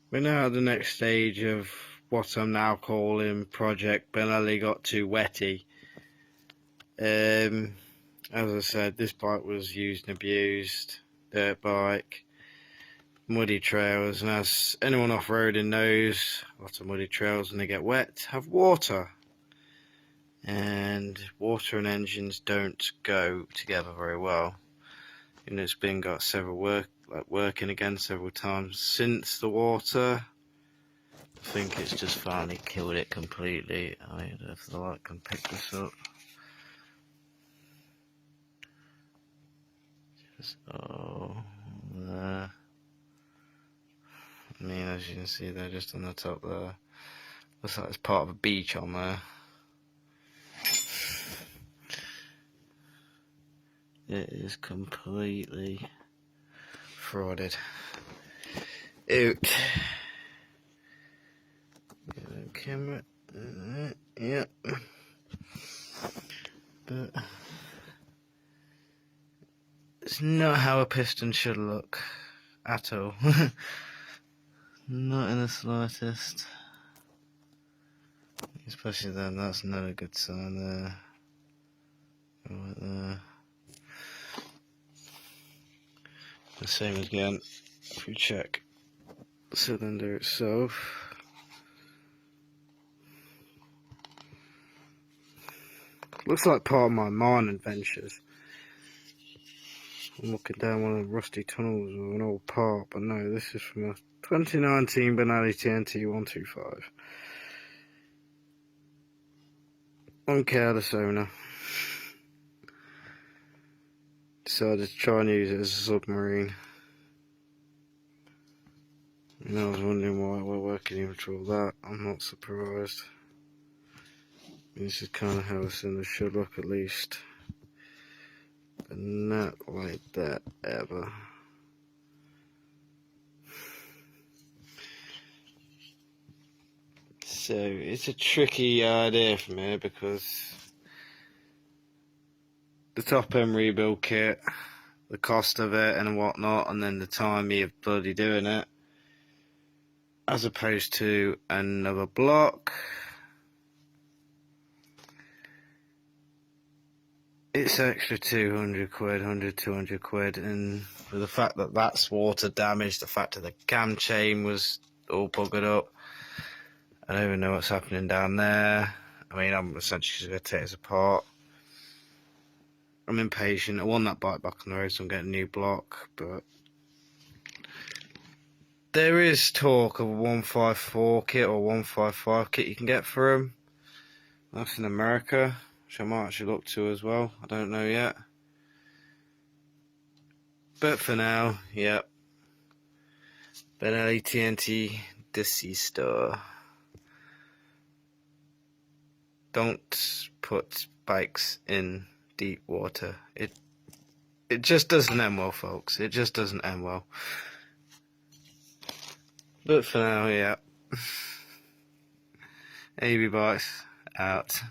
We're now at the next stage of what I'm now calling Project Benelli Got Too Wetty. As I said, this bike was used and abused, dirt bike, muddy trails, and as anyone off-roading knows, a lot of muddy trails when they get wet have water. And water and engines don't go together very well. And it's been got several working again several times since the water. I think it's just finally killed it completely. I don't know if the light can pick this up. Just there. I mean, as you can see there, just on the top there. Looks like it's part of a beach on there. It is completely frauded. Out. Camera. Yep. But it's not how a piston should look at all. Not in the slightest. Especially then, that's not a good sign there. Right there. The same again, if we check the cylinder itself. Looks like part of my mining ventures. I'm looking down one of the rusty tunnels of an old part, but no, this is from a 2019 Benelli TNT 125. Uncareless owner. Decided to try and use it as a submarine. And I was wondering why we're working even through all that. I'm not surprised. This is kind of how a cylinder should look, at least. But not like that ever. So it's a tricky idea for me because the top end rebuild kit, the cost of it and whatnot, and then the time you're bloody doing it, as opposed to another block. It's extra 200 quid, 100, 200 quid, and with the fact that that's water damage, the fact that the cam chain was all buggered up, I don't even know what's happening down there. I mean, I'm essentially going to take this apart. I'm impatient. I want that bike back on the road, so I'm getting a new block, but there is talk of a 154 kit or 155 kit you can get for them. That's in America, which I might actually look to as well. I don't know yet. But for now, yep. Benelli TNT Deceased. Don't put bikes in deep water. It just doesn't end well, folks. It just doesn't end well. But for now, yeah. AB Bikes out.